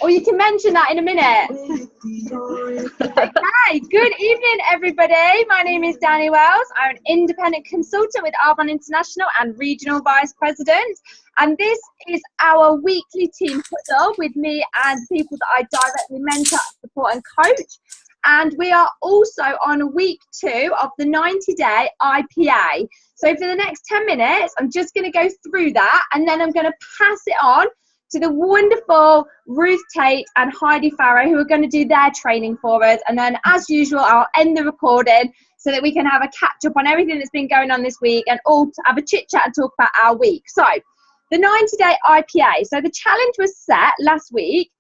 Or you can mention that in a minute. Okay, good evening, everybody. My name is Danni Wells. I'm an independent consultant with Arbonne International and Regional Vice President. And this is our weekly team huddle with me and people that I directly mentor, support and coach. And we are also on week 2 of the 90-day IPA. So for the next 10 minutes, I'm just going to go through that, and then I'm going to pass it on to the wonderful Ruth, Tait and Heidi Farrow, who are going to do their training for us. And then, as usual, I'll end the recording so that we can have a catch-up on everything that's been going on this week and all have a chit-chat and talk about our week. So the 90-day IPA. So the challenge was set last week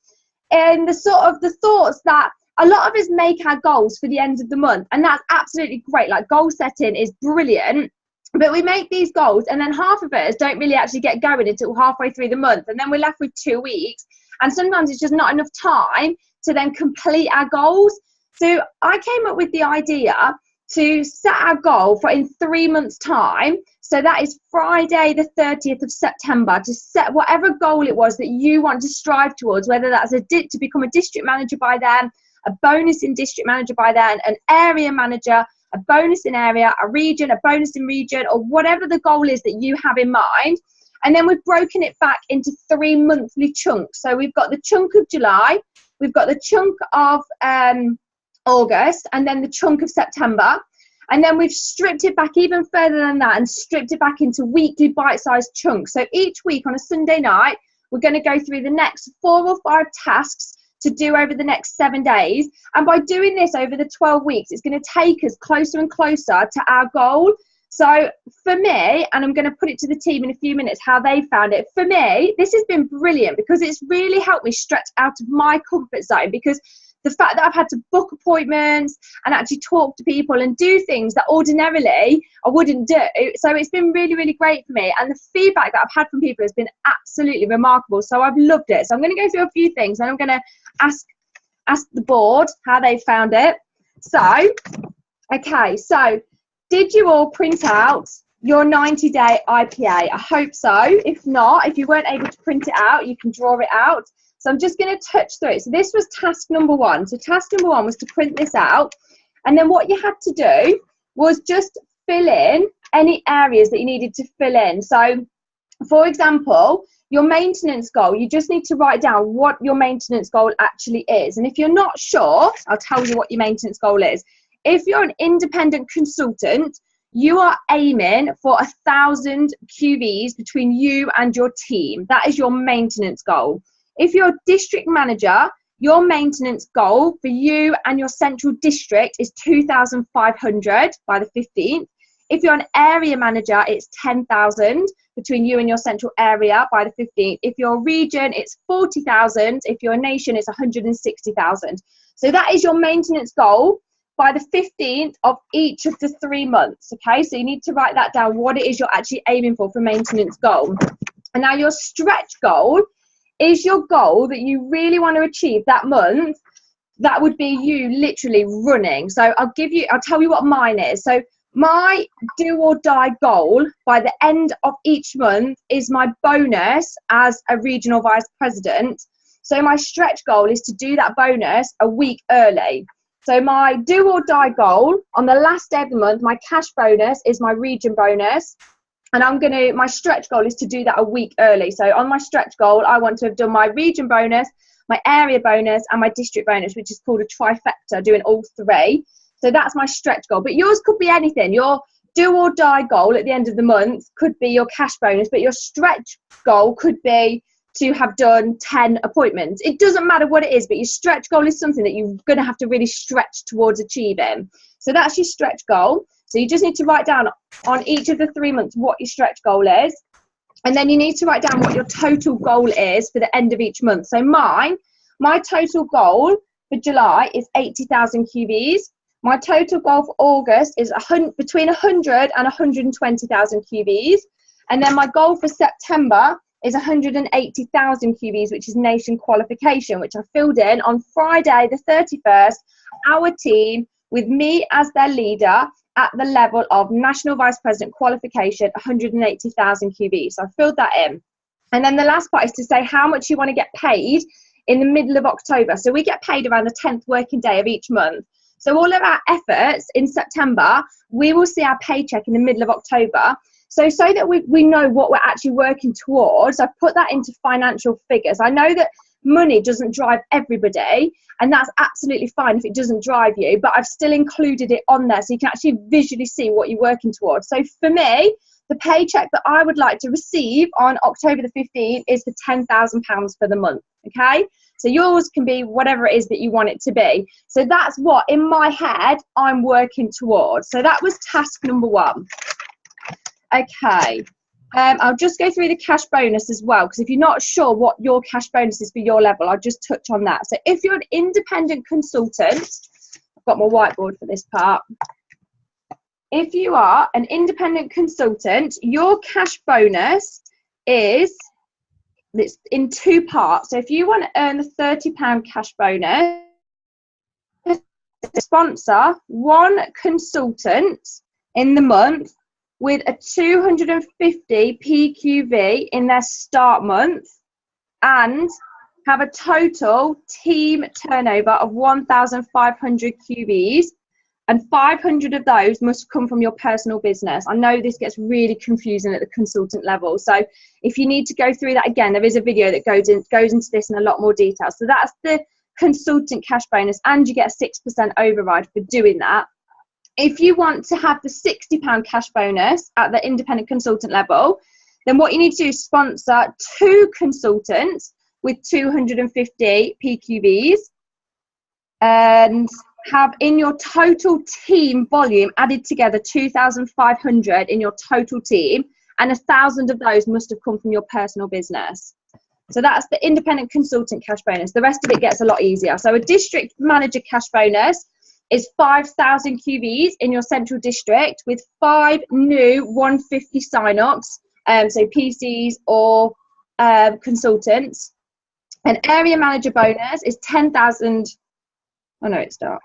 in the sort of the thoughts that a lot of us make our goals for the end of the month, and that's absolutely great. Like, goal setting is brilliant. But we make these goals, and then half of us don't really actually get going until halfway through the month, and then we're left with 2 weeks, and sometimes it's just not enough time to then complete our goals. So I came up with the idea to set our goal for in 3 months' time. So that is Friday the 30th of September, to set whatever goal it was that you want to strive towards, whether that's to become a district manager by then, a bonus in district manager by then, an area manager, a bonus in area, a region, a bonus in region, or whatever the goal is that you have in mind. And then we've broken it back into 3 monthly chunks. So we've got the chunk of July, we've got the chunk of August, and then the chunk of September. And then we've stripped it back even further than that and stripped it back into weekly bite-sized chunks. So each week on a Sunday night, we're going to go through the next 4 or 5 tasks to do over the next 7 days. And by doing this over the 12 weeks, it's going to take us closer and closer to our goal. So for me, and I'm going to put it to the team in a few minutes how they found it, for me, this has been brilliant because it's really helped me stretch out of my comfort zone, because the fact that I've had to book appointments and actually talk to people and do things that ordinarily I wouldn't do. So it's been really, really great for me. And the feedback that I've had from people has been absolutely remarkable. So I've loved it. So I'm going to go through a few things, and I'm going to ask the board how they found it. So, okay, so did you all print out your 90-day IPA? I hope so. If not, if you weren't able to print it out, you can draw it out. So I'm just going to touch through it. So this was task number 1. So task number 1 was to print this out. And then what you had to do was just fill in any areas that you needed to fill in. So, for example, your maintenance goal, you just need to write down what your maintenance goal actually is. And if you're not sure, I'll tell you what your maintenance goal is. If you're an independent consultant, you are aiming for 1,000 QVs between you and your team. That is your maintenance goal. If you're a district manager, your maintenance goal for you and your central district is 2,500 by the 15th. If you're an area manager, it's 10,000 between you and your central area by the 15th. If you're a region, it's 40,000. If you're a nation, it's 160,000. So that is your maintenance goal by the 15th of each of the 3 months. Okay, so you need to write that down, what it is you're actually aiming for maintenance goal. And now your stretch goal is your goal that you really want to achieve that month. That would be you literally running. So I'll tell you what mine is. So my do or die goal by the end of each month is my bonus as a regional vice president. So my stretch goal is to do that bonus a week early. So my do or die goal on the last day of the month, my cash bonus is my region bonus. And my stretch goal is to do that a week early. So on my stretch goal, I want to have done my region bonus, my area bonus, and my district bonus, which is called a trifecta, doing all 3. So that's my stretch goal. But yours could be anything. Your do or die goal at the end of the month could be your cash bonus, but your stretch goal could be to have done 10 appointments. It doesn't matter what it is, but your stretch goal is something that you're going to have to really stretch towards achieving. So that's your stretch goal. So you just need to write down on each of the 3 months what your stretch goal is. And then you need to write down what your total goal is for the end of each month. So my total goal for July is 80,000 QVs. My total goal for August is between 100 and 120,000 QVs. And then my goal for September is 180,000 QVs, which is nation qualification, which I filled in on Friday the 31st, our team, with me as their leader, at the level of National Vice President qualification, 180,000 QVs. So I filled that in. And then the last part is to say how much you want to get paid in the middle of October. So we get paid around the 10th working day of each month. So all of our efforts in September, we will see our paycheck in the middle of October. So that we know what we're actually working towards, I've put that into financial figures. I know that money doesn't drive everybody, and that's absolutely fine if it doesn't drive you, but I've still included it on there so you can actually visually see what you're working towards. So for me, the paycheck that I would like to receive on October the 15th is for £10,000 for the month, okay? So yours can be whatever it is that you want it to be. So that's what, in my head, I'm working towards. So that was task number 1. Okay, I'll just go through the cash bonus as well, because if you're not sure what your cash bonus is for your level, I'll just touch on that. So if you're an independent consultant, I've got my whiteboard for this part. If you are an independent consultant, your cash bonus is, it's in 2 parts. So if you want to earn the £30 cash bonus, sponsor 1 consultant in the month with a 250 PQV in their start month, and have a total team turnover of 1,500 QVs, and 500 of those must come from your personal business. I know this gets really confusing at the consultant level, so if you need to go through that again, there is a video that goes into this in a lot more detail. So that's the consultant cash bonus, and you get a 6% override for doing that. If you want to have the £60 cash bonus at the independent consultant level, then what you need to do is sponsor 2 consultants with 250 PQVs, and have in your total team volume added together 2,500 in your total team, and 1,000 of those must have come from your personal business. So that's the independent consultant cash bonus. The rest of it gets a lot easier. So a district manager cash bonus is 5,000 QVs in your central district with 5 new 150 sign-ups, so PCs or consultants. An area manager bonus is 10,000. Oh no, it's not.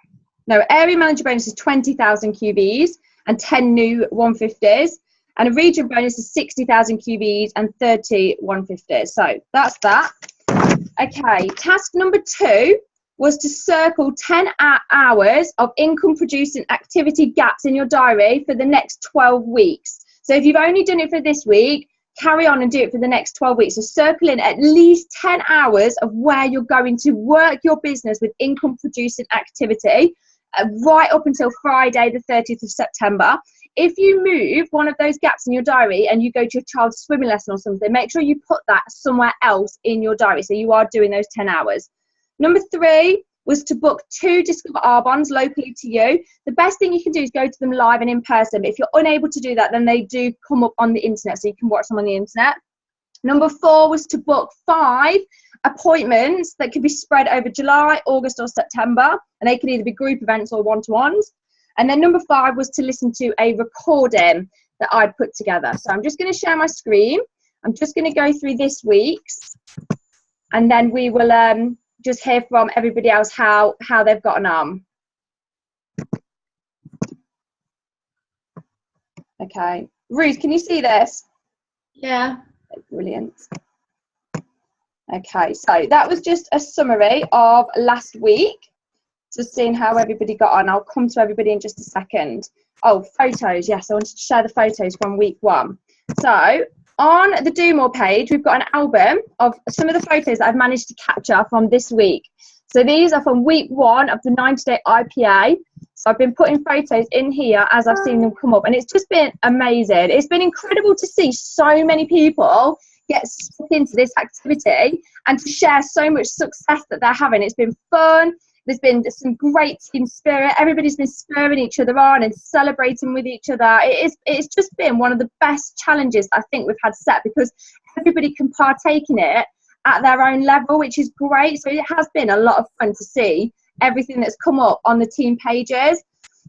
No, area manager bonus is 20,000 QVs and 10 new 150s. And a region bonus is 60,000 QVs and 30 150s. So that's that. Okay, task number 2 was to circle 10 hours of income producing activity gaps in your diary for the next 12 weeks. So if you've only done it for this week, carry on and do it for the next 12 weeks. So circle in at least 10 hours of where you're going to work your business with income producing activity right up until Friday the 30th of September. If you move one of those gaps in your diary and you go to your child's swimming lesson or something, make sure you put that somewhere else in your diary so you are doing those 10 hours. Number 3 was to book 2 Discover Arbons locally to you. The best thing you can do is go to them live and in person. But if you're unable to do that, then they do come up on the internet, so you can watch them on the internet. Number 4 was to book 5 appointments that could be spread over July, August or September, and they can either be group events or one-to-ones. And then number 5 was to listen to a recording that I'd put together. So I'm just going to share my screen. I'm just going to go through this week's, and then we will just hear from everybody else how they've gotten on. Okay, Ruth, can you see this? Yeah. Brilliant. Okay, so that was just a summary of last week, just seeing how everybody got on. I'll come to everybody in just a second. Oh, photos. Yes, I wanted to share the photos from week 1. So on the Do More page, we've got an album of some of the photos that I've managed to capture from this week. So these are from week 1 of the 90-day IPA. So I've been putting photos in here as I've seen them come up, and it's just been amazing. It's been incredible to see so many people get stuck into this activity and to share so much success that they're having. It's been fun. There's been some great team spirit. Everybody's been spurring each other on and celebrating with each other. It's just been one of the best challenges I think we've had set, because everybody can partake in it at their own level, which is great. So it has been a lot of fun to see everything that's come up on the team pages.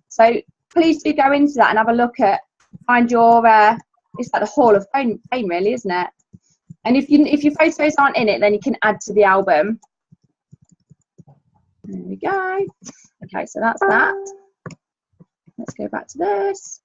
So please do go into that and have a look at, find your, it's like the Hall of Fame really, isn't it? And if your photos aren't in it, then you can add to the album. There we go. Okay, so that's that. Let's go back to this.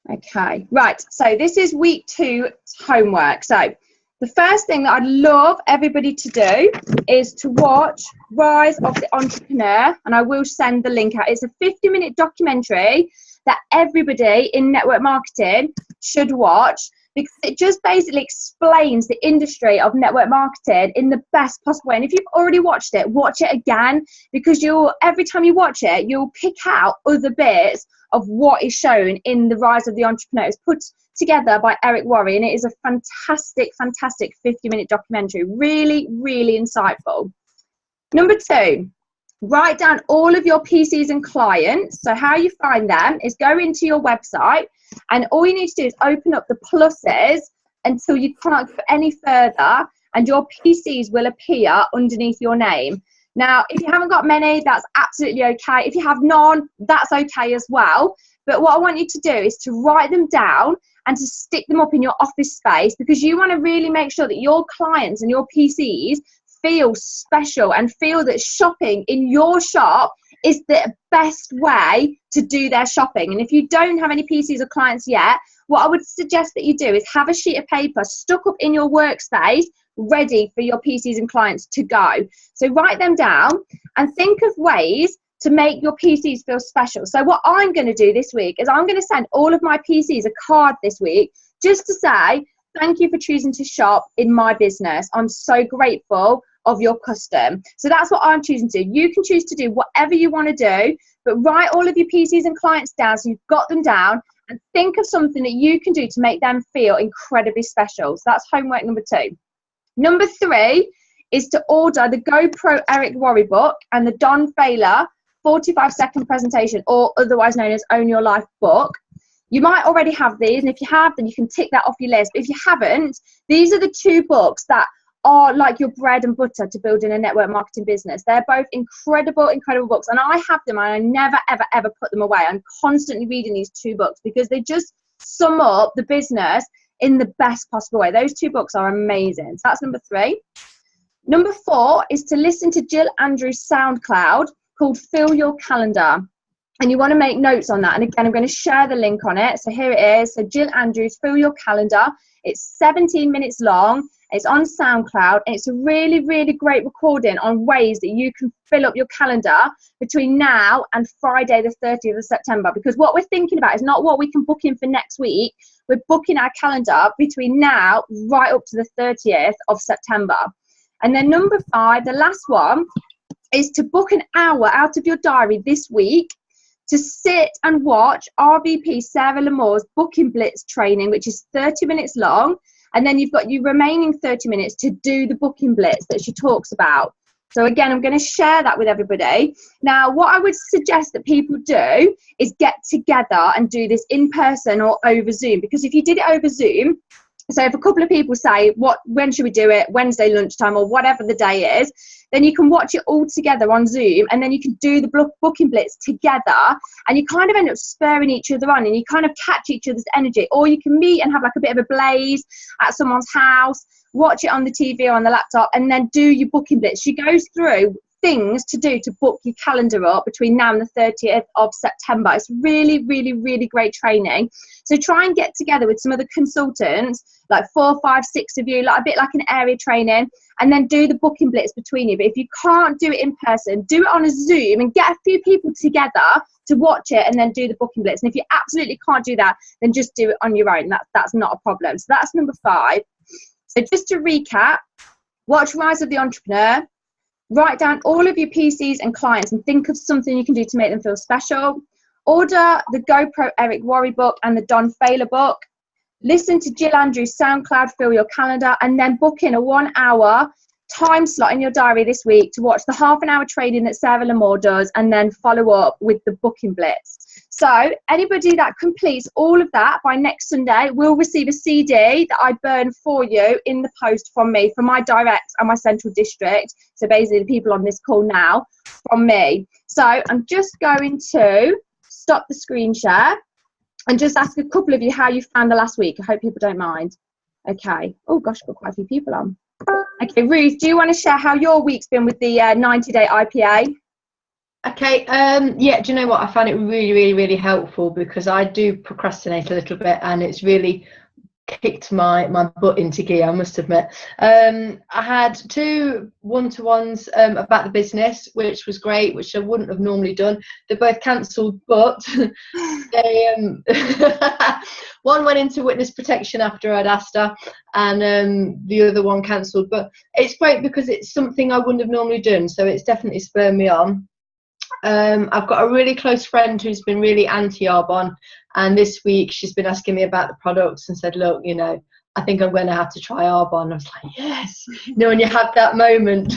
Okay, right, so this is week 2 homework. So the first thing that I'd love everybody to do is to watch Rise of the Entrepreneur, and I will send the link out. It's a 50-minute documentary that everybody in network marketing should watch, because it just basically explains the industry of network marketing in the best possible way. And if you've already watched it, watch it again, because every time you watch it, you'll pick out other bits of what is shown in the Rise of the Entrepreneur. It's put together by Eric Worre, and it is a fantastic 50-minute documentary. Really, really insightful. Number 2, write down all of your PCs and clients. So how you find them is go into your website, and all you need to do is open up the pluses until you can't go any further, and your PCs will appear underneath your name. Now, if you haven't got many, that's absolutely okay. If you have none, that's okay as well. But what I want you to do is to write them down and to stick them up in your office space, because you want to really make sure that your clients and your PCs feel special and feel that shopping in your shop is the best way to do their shopping. And if you don't have any PCs or clients yet, what I would suggest that you do is have a sheet of paper stuck up in your workspace ready for your PCs and clients to go. So write them down and think of ways to make your PCs feel special. So what I'm going to do this week is I'm going to send all of my PCs a card this week, just to say thank you for choosing to shop in my business. I'm so grateful of your custom. So that's what I'm choosing to do. You can choose to do whatever you want to do, but write all of your PCs and clients down so you've got them down, and think of something that you can do to make them feel incredibly special. So that's homework number 2. Number 3 is to order the GoPro Eric Worre book and the Don Failer 45-second presentation, or otherwise known as Own Your Life book. You might already have these, and if you have, then you can tick that off your list. But if you haven't, these are the 2 books that are like your bread and butter to building a network marketing business. They're both incredible books, and I have them and I never ever put them away. I'm constantly reading these 2 books because they just sum up the business in the best possible way. Those 2 books are amazing. So that's number 3. Number 4 is to listen to Jill Andrews' SoundCloud called Fill Your Calendar. And you want to make notes on that. And again, I'm going to share the link on it. So here it is. So Jill Andrews, Fill Your Calendar. It's 17 minutes long. It's on SoundCloud. And it's a really, really great recording on ways that you can fill up your calendar between now and Friday, the 30th of September. Because what we're thinking about is not what we can book in for next week. We're booking our calendar between now right up to the 30th of September. And then number 5, the last one, is to book an hour out of your diary this week to sit and watch RVP Sarah Lamore's Booking Blitz training, which is 30 minutes long. And then you've got your remaining 30 minutes to do the Booking Blitz that she talks about. So again, I'm going to share that with everybody. Now, what I would suggest that people do is get together and do this in person or over Zoom. Because if you did it over Zoom, so if a couple of people say, when should we do it? Wednesday lunchtime or whatever the day is, then you can watch it all together on Zoom, and then you can do the Booking Blitz together, and you kind of end up spurring each other on, and you kind of catch each other's energy. Or you can meet and have like a bit of a blaze at someone's house, watch it on the TV or on the laptop, and then do your Booking Blitz. She goes through things to do to book your calendar up between now and the 30th of September. It's really, really, really great training. So try and get together with some of the consultants, like 4, 5, 6 of you, like a bit like an area training, and then do the Booking Blitz between you. But if you can't do it in person, do it on a Zoom and get a few people together to watch it and then do the Booking Blitz. And if you absolutely can't do that, then just do it on your own. That's not a problem. So that's number 5. So just to recap, watch Rise of the Entrepreneur, write down all of your PCs and clients and think of something you can do to make them feel special. Order the GoPro Eric Worre book and the Don Failer book. Listen to Jill Andrews' SoundCloud, Fill Your Calendar, and then book in a 1-hour time slot in your diary this week to watch the half-an-hour training that Sarah Lamore does, and then follow up with the Booking Blitz. So anybody that completes all of that by next Sunday will receive a CD that I burn for you in the post from me, from my direct and my central district. So basically the people on this call now from me. So I'm just going to stop the screen share and just ask a couple of you how you found the last week. I hope people don't mind. Okay. Oh gosh, I've got quite a few people on. Okay, Ruth, do you want to share how your week's been with the 90-day IPA? Okay, yeah, do you know what? I found it really, really, really helpful because I do procrastinate a little bit, and it's really kicked my butt into gear, I must admit. I had 2 one-to-ones about the business, which was great, which I wouldn't have normally done. They're both cancelled, but they one went into witness protection after I'd asked her, and the other one cancelled. But it's great because it's something I wouldn't have normally done, so it's definitely spurred me on. I've got a really close friend who's been really anti-Arbonne, and this week she's been asking me about the products and said, look, you know, I think I'm going to have to try Arbonne. I was like, yes, you know, when you have that moment,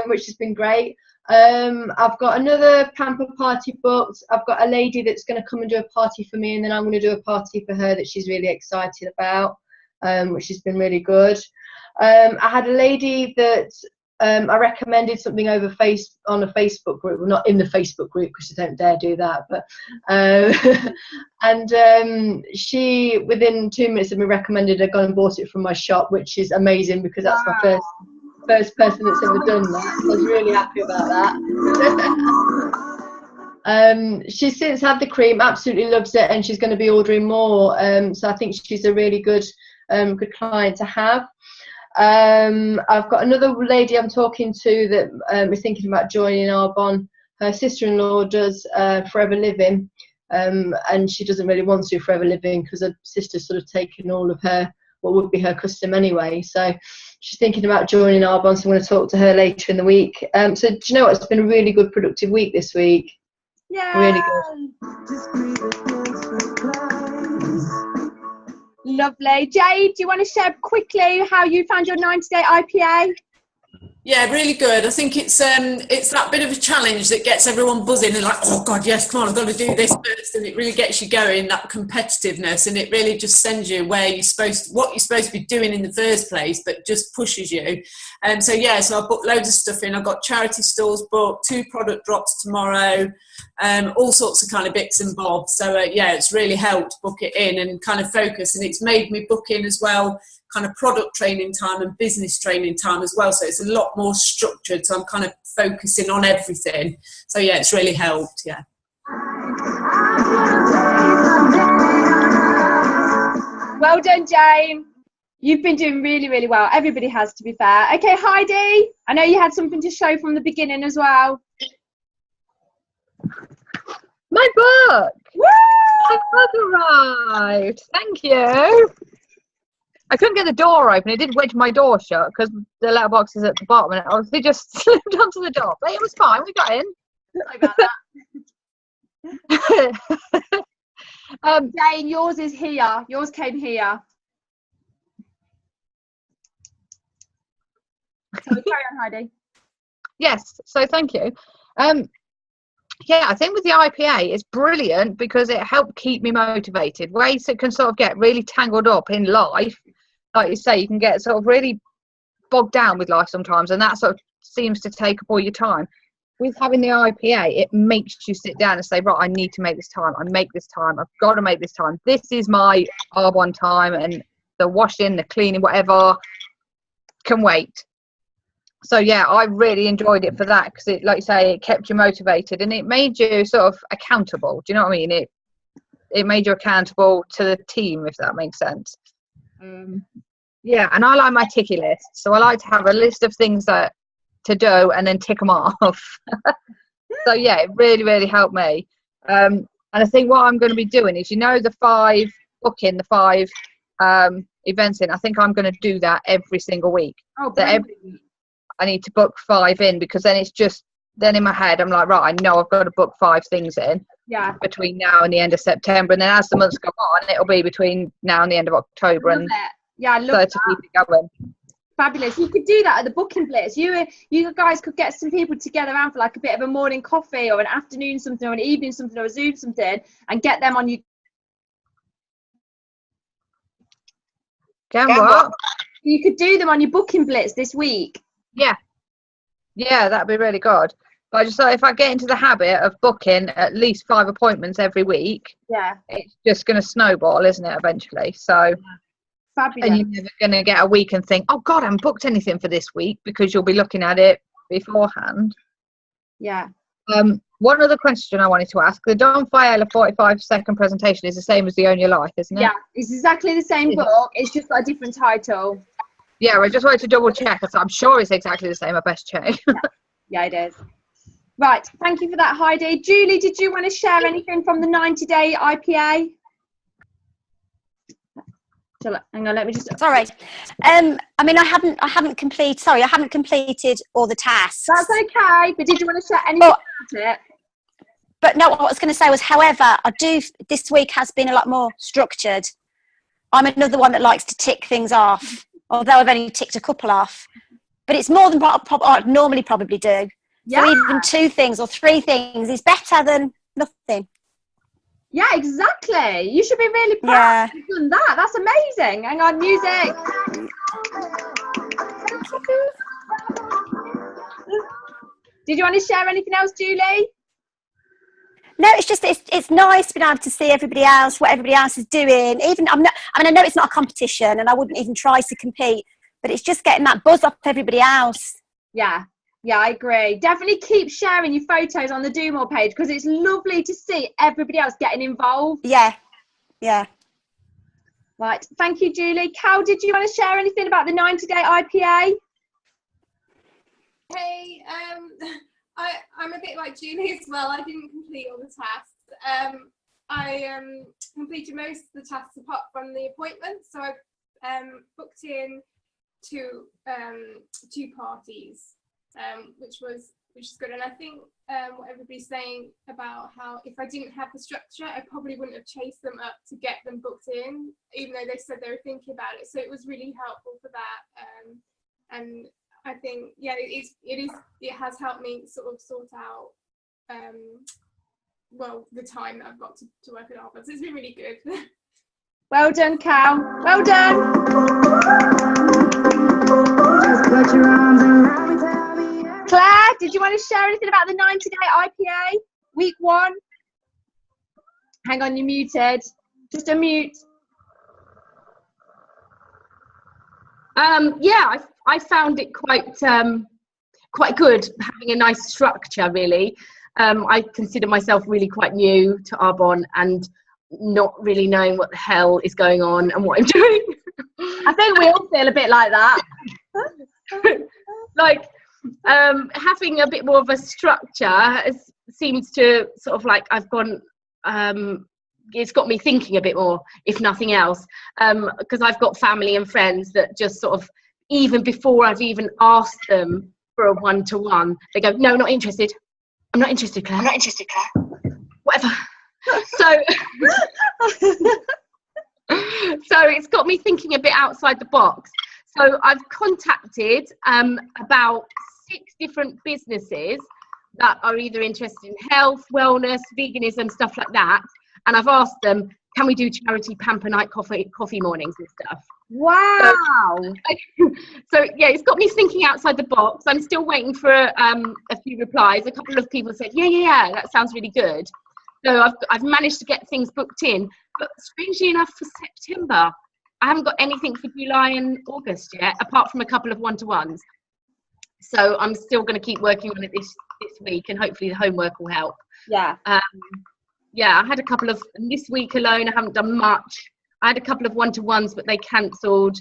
which has been great. I've got another pamper party booked. I've got a lady that's going to come and do a party for me, and then I'm going to do a party for her that she's really excited about, which has been really good. I had a lady that I recommended something over on a Facebook group. Well, not in the Facebook group because I don't dare do that. But and she, within 2 minutes of me recommended, I gone and bought it from my shop, which is amazing because that's my first person that's ever done that. So I was really happy about that. She's since had the cream, absolutely loves it, and she's going to be ordering more. So I think she's a really good client to have. I've got another lady I'm talking to that is thinking about joining Arbonne. Her sister-in-law does Forever Living, and she doesn't really want to do Forever Living because her sister's sort of taken all of her, what would be her custom anyway. So she's thinking about joining Arbonne, so I'm going to talk to her later in the week. So do you know what? It's been a really good, productive week this week. Yeah. Really good. Lovely. Jade, do you want to share quickly how you found your 90-day IPA? Yeah, really good. I think it's that bit of a challenge that gets everyone buzzing and like, oh God, yes, come on, I've got to do this first, and it really gets you going, that competitiveness, and it really just sends you where what you're supposed to be doing in the first place, but just pushes you. So I booked loads of stuff in. I've got charity stores booked, 2 product drops tomorrow, all sorts of kind of bits and bobs. So it's really helped book it in and kind of focus, and it's made me book in as well kind of product training time and business training time as well, so it's a lot more structured, so I'm kind of focusing on everything. So it's really helped. Well done, Jane. You've been doing really, really well. Everybody has, to be fair. Okay, Heidi, I know you had something to show from the beginning as well. My book! Woo! My book arrived. Thank you. I couldn't get the door open. It did wedge my door shut because the letterbox is at the bottom, and it obviously just slipped onto the door. But it was fine. We got in. Sorry about that. Jane, yours is here. Yours came here. So carry on, Heidi. Yes. So thank you. I think with the IPA, it's brilliant because it helped keep me motivated. Ways that can sort of get really tangled up in life. Like you say, you can get sort of really bogged down with life sometimes, and that sort of seems to take up all your time. With having the IPA, it makes you sit down and say, right, I need to make this time. I've got to make this time. This is my R1 time, and the washing, the cleaning, whatever can wait. So I really enjoyed it for that because it, like you say, it kept you motivated and it made you sort of accountable. Do you know what I mean? It made you accountable to the team, if that makes sense. And I like my ticky list, so I like to have a list of things that to do and then tick them off. So it really, really helped me. And I think what I'm going to be doing is, the 5 events in. I think I'm going to do that every single week. Oh, so every week I need to book 5 in, because then in my head I'm like, right, I know I've got to book 5 things in between now and the end of September, and then as the months go on, it'll be between now and the end of October. I love that. To keep it going. Fabulous. You could do that at the booking blitz. You guys could get some people together around for like a bit of a morning coffee or an afternoon something or an evening something or a Zoom something, and get them on you. What? You could do them on your booking blitz this week. Yeah, that'd be really good. But I just thought if I get into the habit of booking at least 5 appointments every week, it's just going to snowball, isn't it, eventually? So, fabulous. And you're never going to get a week and think, oh God, I haven't booked anything for this week, because you'll be looking at it beforehand. Yeah. One other question I wanted to ask. The Don Faella 45-second presentation is the same as the Own Your Life, isn't it? Yeah, it's exactly the same book. It's just got a different title. Yeah, I just wanted to double check. I'm sure it's exactly the same. I best check. Yeah, it is. Right, thank you for that, Heidi. Julie, did you want to share anything from the 90-day IPA? Hang on, let me just. Sorry, I mean, I haven't completed all the tasks. That's okay, but did you want to share anything about it? But no, what I was going to say was, however, this week has been a lot more structured. I'm another one that likes to tick things off, although I've only ticked a couple off. But it's more than what I'd normally probably do. Yeah. So even 2 things or 3 things is better than nothing. Yeah, exactly. You should be really proud of doing that. That's amazing. Hang on, music. Did you want to share anything else, Julie? No, it's just it's nice being able to see everybody else, what everybody else is doing. Even I know it's not a competition, and I wouldn't even try to compete, but it's just getting that buzz off everybody else. Yeah, I agree. Definitely keep sharing your photos on the Do More page, because it's lovely to see everybody else getting involved. Yeah. Right, thank you, Julie. Cal, did you want to share anything about the 90-day IPA? Hey, I'm a bit like Julie as well. I didn't complete all the tasks. I completed most of the tasks apart from the appointments. So I booked in two parties, which is good. And I think what everybody's saying about how if I didn't have the structure, I probably wouldn't have chased them up to get them booked in, even though they said they were thinking about it. So it was really helpful for that. And I think, yeah, it has helped me sort out the time that I've got to work at Harvard. So it's been really good. Well done, Cal. Well done. Claire, did you want to share anything about the 90-day IPA? Week 1? Hang on, you're muted. Just unmute. Yeah, I found it quite good, having a nice structure, really. I consider myself really quite new to Arbonne and not really knowing what the hell is going on and what I'm doing. I think we all feel a bit like that. Like, having a bit more of a structure seems to sort of like I've gone, it's got me thinking a bit more, if nothing else, because I've got family and friends that just sort of, even before I've even asked them for a one-to-one, they go, no, not interested. I'm not interested, Claire. I'm not interested, Claire. Whatever. So it's got me thinking a bit outside the box. So I've contacted about 6 different businesses that are either interested in health, wellness, veganism, stuff like that. And I've asked them, can we do charity pamper night coffee mornings and stuff? Wow. So yeah, it's got me thinking outside the box. I'm still waiting for a few replies. A couple of people said, yeah, that sounds really good. So I've managed to get things booked in. But strangely enough, for September, I haven't got anything for July and August yet, apart from a couple of one-to-ones. So I'm still going to keep working on it this week, and hopefully the homework will help. Yeah. Yeah, I had a couple of, this week alone, I haven't done much. I had a couple of one-to-ones, but they cancelled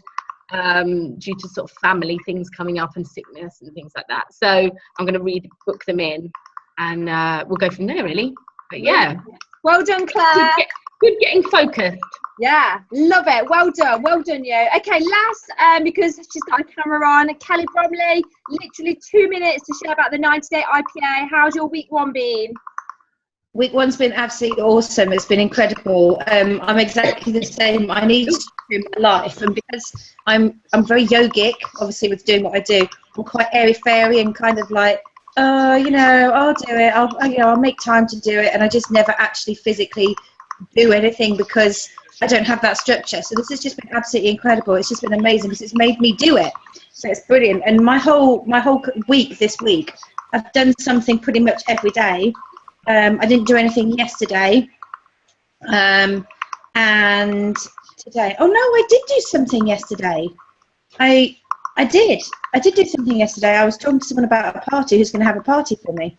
due to sort of family things coming up and sickness and things like that. So I'm going to book them in, and we'll go from there, really. But yeah. Well done, Claire. Good getting focused. Yeah, love it. Well done you. Okay, last, because she's got a camera on, Kelly Bromley, literally 2 minutes to share about the 90-day IPA. How's your week 1 been? Week 1's been absolutely awesome. It's been incredible. I'm exactly the same. I need to do my life, and because I'm very yogic, obviously with doing what I do, I'm quite airy-fairy and kind of like, I'll do it. I'll make time to do it, and I just never actually physically do anything because I don't have that structure. So this has just been absolutely incredible. It's just been amazing because it's made me do it. So it's brilliant. And my whole week this week, I've done something pretty much every day. I didn't do anything yesterday, and today. Oh no, I did do something yesterday. I did do something yesterday. I was talking to someone about a party who's going to have a party for me.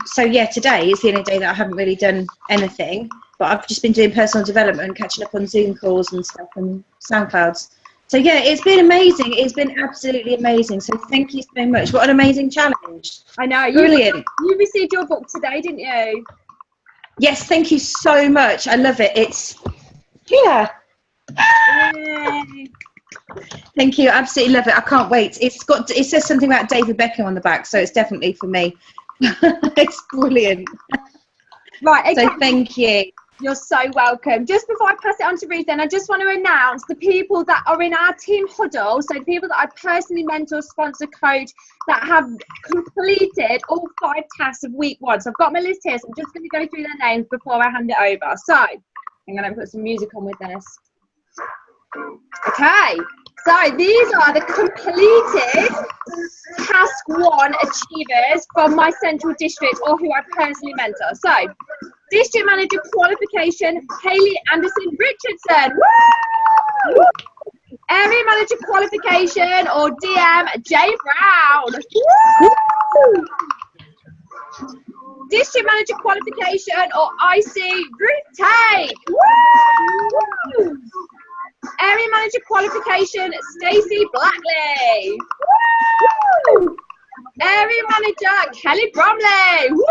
So yeah, today is the only day that I haven't really done anything, but I've just been doing personal development, catching up on Zoom calls and stuff and SoundClouds. So yeah, it's been amazing. It's been absolutely amazing. So thank you so much. What an amazing challenge. I know. Brilliant. You received your book today, didn't you? Yes, thank you so much. I love it. It's, yeah. Yay. Thank you. Absolutely love it. I can't wait. It says something about David Beckham on the back, so it's definitely for me. It's brilliant. Right, okay. So thank you. You're so welcome. Just before I pass it on to Ruth, then I just want to announce the people that are in our team huddle. So the people that I personally mentor, sponsor, coach, that have completed all 5 tasks of week 1. So I've got my list here. So I'm just going to go through their names before I hand it over. So I'm going to put some music on with this. Okay. So these are the completed task 1 achievers from my central district or who I personally mentor. So district manager qualification, Hayley Anderson Richardson. Woo! Area manager qualification or DM, Jay Brown. Woo! District manager qualification or IC, Ruth Tait. Woo! Area manager qualification, Stacey Blackley. Woo! Area manager, Kelly Bromley. Woo!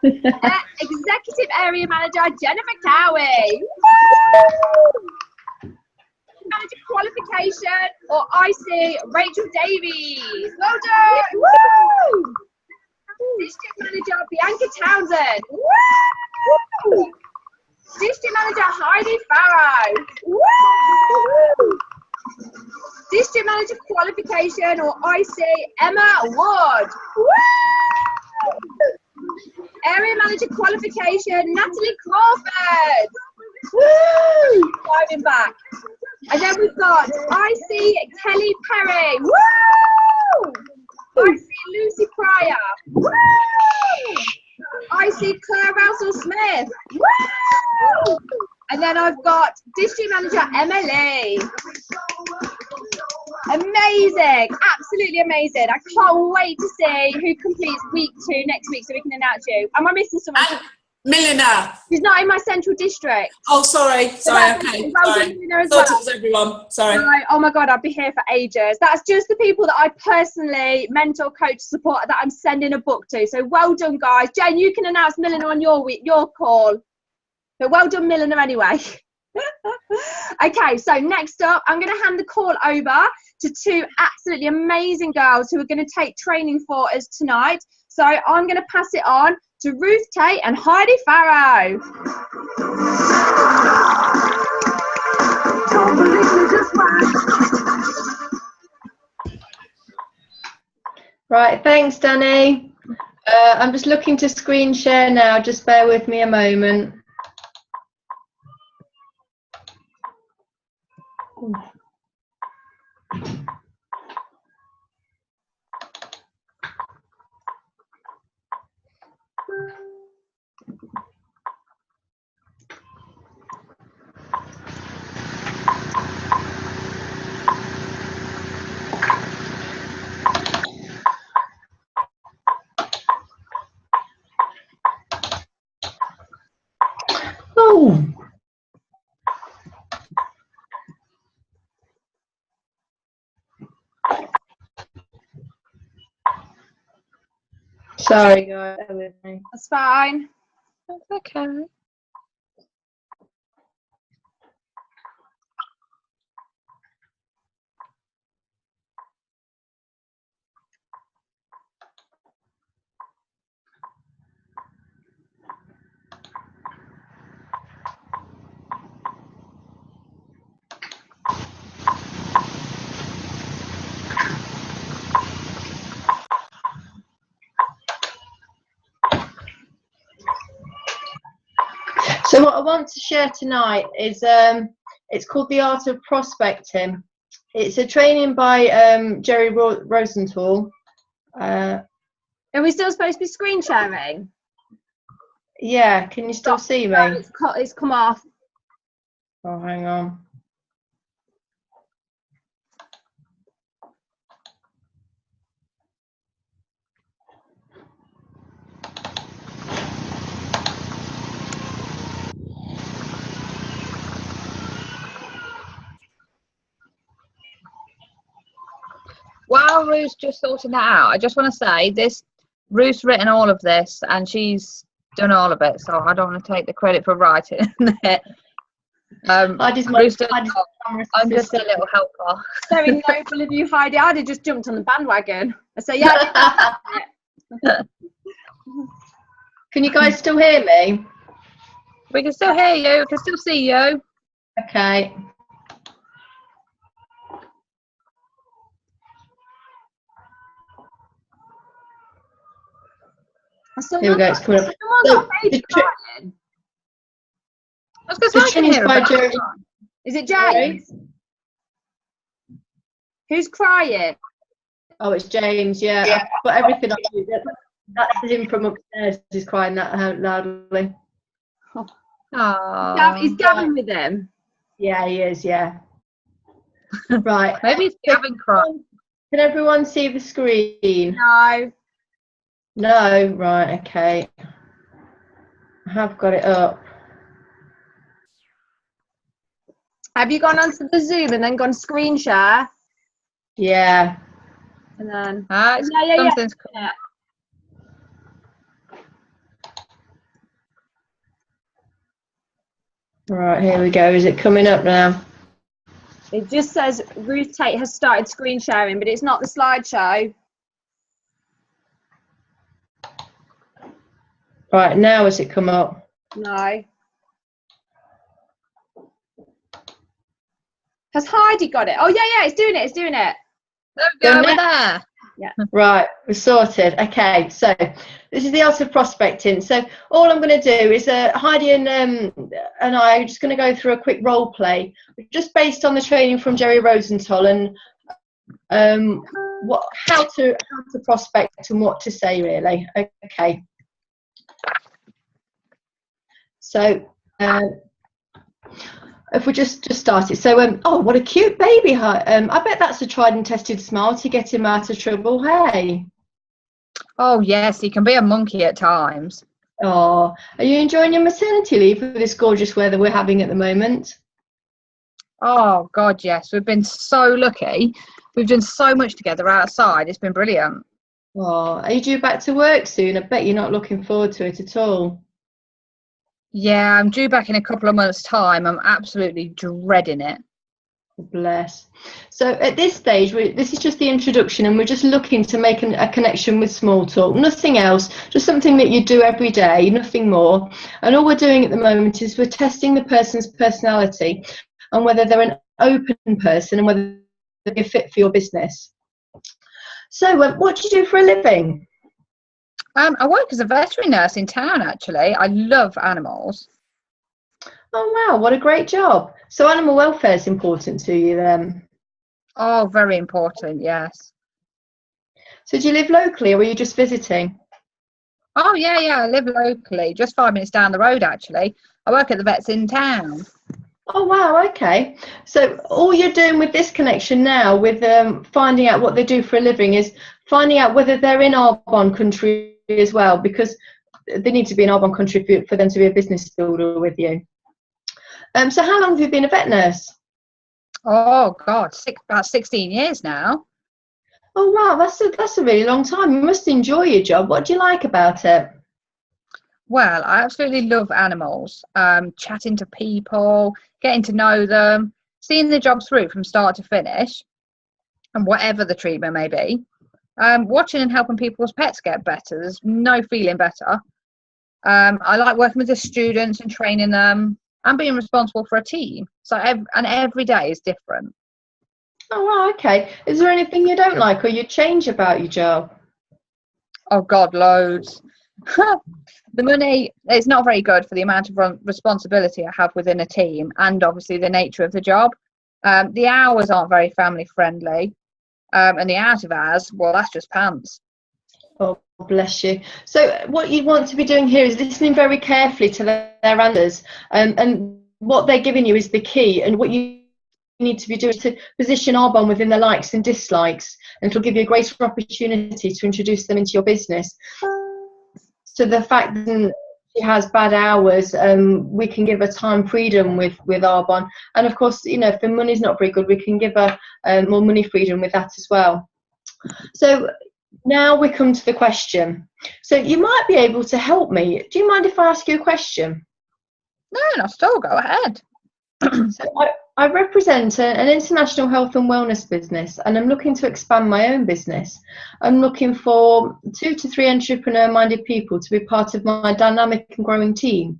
Executive area manager, Jennifer Cowie. Woo! Manager qualification or IC, Rachel Davies. Well done. Woo! District manager, Bianca Townsend. Woo! District manager, Heidi Farrow. Woo! District manager qualification or IC, Emma Wood. Woo! Area manager qualification, Natalie Crawford. Woo! Driving back. And then we've got IC, Kelly Perry. Woo! IC, Lucy Pryor. Woo! IC, Claire Russell Smith. Woo! And then I've got district manager, Emily. Amazing, absolutely amazing. I can't wait to see who completes week 2 next week so we can announce you. Am I missing someone? Milliner. She's not in my central district. Oh, sorry, okay. Well Sorry. as Thought well. it was everyone. Sorry. Right. Oh my God, I'd be here for ages. That's just the people that I personally mentor, coach, support that I'm sending a book to. So well done, guys. Jen, you can announce Milliner on your call. But well done, Milliner, anyway. Okay, so next up, I'm going to hand the call over to 2 absolutely amazing girls who are going to take training for us tonight. So I'm going to pass it on to Ruth Tait and Heidi Farrow. Right, thanks, Danny. I'm just looking to screen share now. Just bear with me a moment. Oh. Sorry, guys. Bear with me. That's fine. That's okay. So what I want to share tonight is it's called The Art of Prospecting. It's a training by Jerry Rosenthal. Are we still supposed to be screen sharing? Yeah, can you still see me? No, it's come off. Oh, hang on. while Ruth's just sorting that out, I just want to say this: Ruth's written all of this, and she's done all of it. So I don't want to take the credit for writing it. Ruth's done it all. I'm just a little helper. Very noble of you, Heidi. I'd have just jumped on the bandwagon. I say, yeah. Can you guys still hear me? We can still hear you. We can still see you. Okay. Here we go. It's coming up. So, Is it James? Who's crying? Oh, it's James. Yeah. I've got everything on you. That's him from upstairs. He's crying that out loudly. Oh, he's Gavin with him. Yeah, he is. Yeah. Right. Maybe it's Gavin crying. Can everyone see the screen? No. No. Right. Okay. I have got it up. Have you gone onto the Zoom and then gone screen share? Yeah. And then yeah. Right, here we go. Is it coming up now? It just says Ruth Tait has started screen sharing, but it's not the slideshow. Right, now has it come up? No. Has Heidi got it? Oh, yeah, it's doing it. There we go, we're there. Yeah. Right, we're sorted. Okay, so this is the art of prospecting. So all I'm going to do is Heidi and I are just going to go through a quick role play, just based on the training from Jerry Rosenthal and how to prospect and what to say, really. Okay. So if we just start it. So oh, what a cute baby. I bet that's a tried and tested smile to get him out of trouble. Hey. Oh yes, he can be a monkey at times. Oh, are you enjoying your maternity leave with this gorgeous weather we're having at the moment? Oh God, yes. We've been so lucky. We've done so much together outside. It's been brilliant. Oh, are you due back to work soon? I bet you're not looking forward to it at all. Yeah, I'm due back in a couple of months' time. I'm absolutely dreading it. Bless. So at this stage, this is just the introduction, and we're just looking to make a connection with small talk. Nothing else, just something that you do every day, nothing more. And all we're doing at the moment is we're testing the person's personality and whether they're an open person and whether they're fit for your business. So what do you do for a living? I work as a veterinary nurse in town, actually. I love animals. Oh, wow, what a great job. So animal welfare is important to you then? Oh, very important, yes. So do you live locally or are you just visiting? Oh, yeah, I live locally, just 5 minutes down the road, actually. I work at the vets in town. Oh, wow, okay. So all you're doing with this connection now, with finding out what they do for a living, is finding out whether they're in Arbonne country as well, because they need to be in Arbonne country for them to be a business builder with you. So how long have you been a vet nurse? Oh God, about 16 years now. Oh wow, that's a really long time. You must enjoy your job. What do you like about it? Well, I absolutely love animals. Chatting to people, getting to know them, seeing the job through from start to finish, and whatever the treatment may be. Watching and helping people's pets get better. There's no feeling better. I like working with the students and training them and being responsible for a team. So every day is different. Oh, wow, okay. Is there anything you don't like or you change about your job? Oh God, loads. The money is not very good for the amount of responsibility I have within a team, and obviously the nature of the job. The hours aren't very family friendly. And the out of hours, well, that's just pants. Oh, bless you. So what you want to be doing here is listening very carefully to their answers, and what they're giving you is the key, and what you need to be doing is to position Arbonne within the likes and dislikes, and it'll give you a greater opportunity to introduce them into your business. So the fact that she has bad hours, we can give her time freedom with Arbonne, and of course, you know, if the money's not very good, we can give her more money freedom with that as well. So now we come to the question. So you might be able to help me. Do you mind if I ask you a question? No, not at all. Go ahead. So I represent an international health and wellness business, and I'm looking to expand my own business. I'm looking for 2 to 3 entrepreneur-minded people to be part of my dynamic and growing team.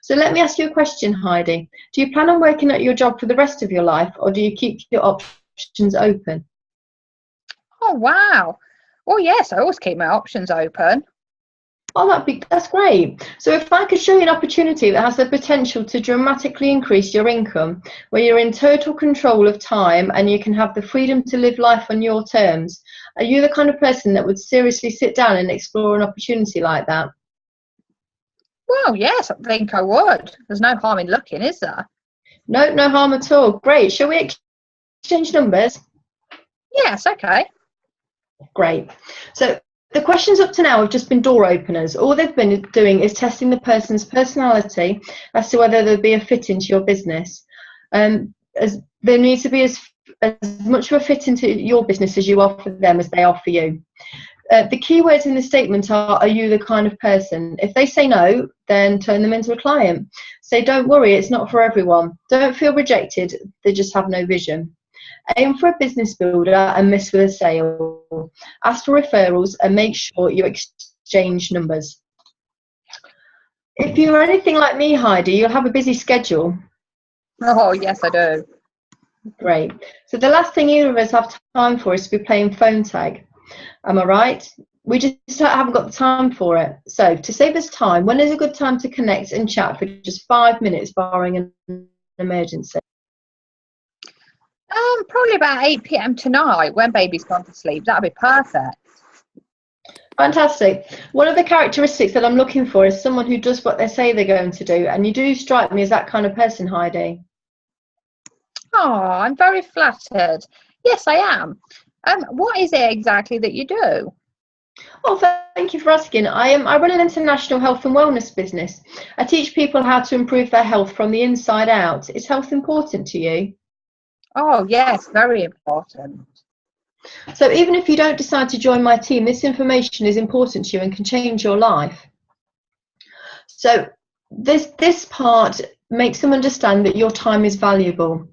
So let me ask you a question, Heidi. Do you plan on working at your job for the rest of your life, or do you keep your options open? Oh, wow. Well, yes, I always keep my options open. Oh, that's great. So if I could show you an opportunity that has the potential to dramatically increase your income, where you're in total control of time and you can have the freedom to live life on your terms, are you the kind of person that would seriously sit down and explore an opportunity like that? Well, yes, I think I would. There's no harm in looking, is there? No, no harm at all. Great. Shall we exchange numbers? Yes, okay. Great. So the questions up to now have just been door openers. All they've been doing is testing the person's personality as to whether there'll be a fit into your business. As there needs to be as much of a fit into your business as you are for them as they are for you. The key words in the statement are you the kind of person? If they say no, then turn them into a client. Say, don't worry, it's not for everyone. Don't feel rejected, they just have no vision. Aim for a business builder and miss with a sale. Ask for referrals and make sure you exchange numbers. If you're anything like me, Heidi, you'll have a busy schedule. Oh, yes, I do. Great. So the last thing either of us have time for is to be playing phone tag. Am I right? We just haven't got the time for it. So to save us time, when is a good time to connect and chat for just 5 minutes, barring an emergency? Probably about 8 p.m. tonight when baby's gone to sleep. That'd be perfect. Fantastic. One of the characteristics that I'm looking for is someone who does what they say they're going to do, and you do strike me as that kind of person, Heidi. Oh, I'm very flattered. Yes, I am. What is it exactly that you do? Oh, thank you for asking. I run an international health and wellness business. I teach people how to improve their health from the inside out. Is health important to you? Oh, yes, very important. So even if you don't decide to join my team, this information is important to you and can change your life. So this part makes them understand that your time is valuable.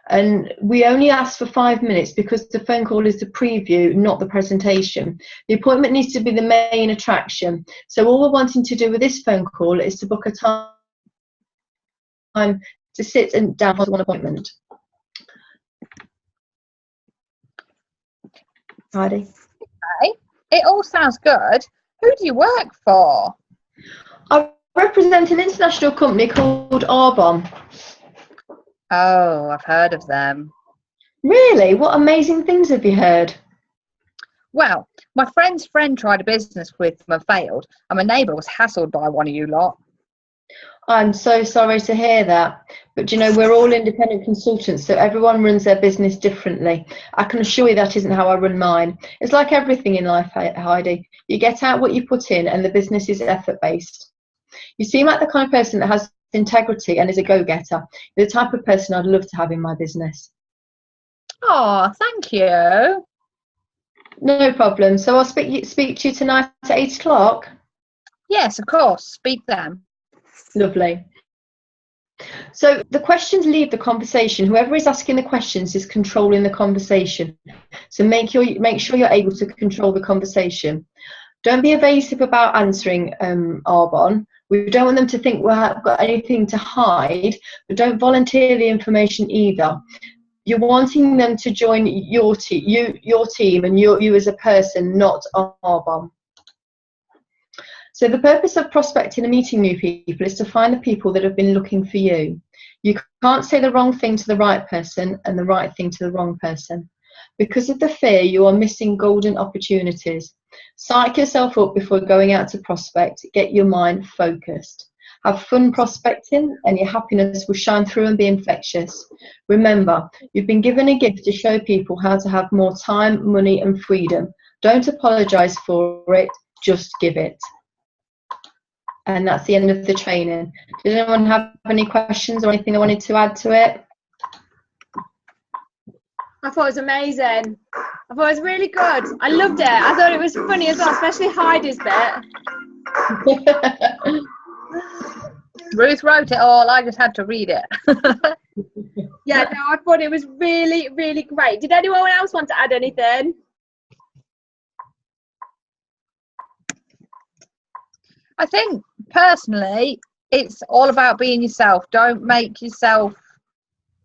And we only ask for 5 minutes because the phone call is the preview, not the presentation. The appointment needs to be the main attraction. So all we're wanting to do with this phone call is to book a time to sit and down for one appointment. Heidi? Okay. It all sounds good. Who do you work for? I represent an international company called Arbon. Oh, I've heard of them. Really? What amazing things have you heard? Well, my friend's friend tried a business with them and failed, and my neighbour was hassled by one of you lot. I'm so sorry to hear that. But you know, we're all independent consultants, so everyone runs their business differently. I can assure you that isn't how I run mine. It's like everything in life, Heidi. You get out what you put in, and the business is effort-based. You seem like the kind of person that has integrity and is a go-getter. You're the type of person I'd love to have in my business. Oh, thank you. No problem. So I'll speak to you tonight at 8 o'clock? Yes, of course. Speak then. Lovely. So the questions lead the conversation. Whoever is asking the questions is controlling the conversation. So make sure you're able to control the conversation. Don't be evasive about answering Arbon. We don't want them to think we've got anything to hide, but don't volunteer the information either. You're wanting them to join your team and you as a person, not Arbon. So the purpose of prospecting and meeting new people is to find the people that have been looking for you. You can't say the wrong thing to the right person and the right thing to the wrong person. Because of the fear, you are missing golden opportunities. Psych yourself up before going out to prospect. Get your mind focused. Have fun prospecting and your happiness will shine through and be infectious. Remember, you've been given a gift to show people how to have more time, money and freedom. Don't apologise for it, just give it. And that's the end of the training. Does anyone have any questions or anything they wanted to add to it? I thought it was amazing. I thought it was really good. I loved it. I thought it was funny as well, especially Heidi's bit. Ruth wrote it all. I just had to read it. Yeah, no, I thought it was really, really great. Did anyone else want to add anything? I think personally, it's all about being yourself. Don't make yourself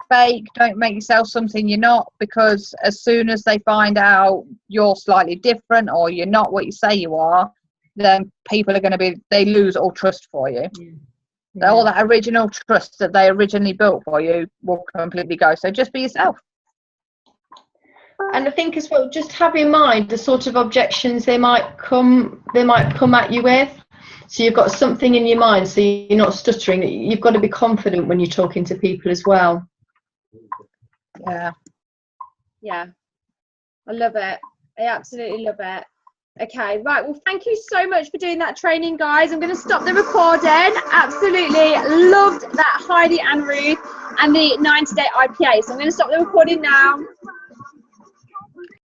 fake. Don't make yourself something you're not, because as soon as they find out you're slightly different or you're not what you say you are, then people are going to they lose all trust for you. So all that original trust that they originally built for you will completely go. So just be yourself. And I think as well, just have in mind the sort of objections they might come at you with. So you've got something in your mind, so you're not stuttering. You've got to be confident when you're talking to people as well. Yeah, I love it. I absolutely love it. Okay, right, well, thank you so much for doing that training, guys. I'm going to stop the recording. Absolutely loved that, Heidi and Ruth, and the 90-day IPA. So I'm going to stop the recording now.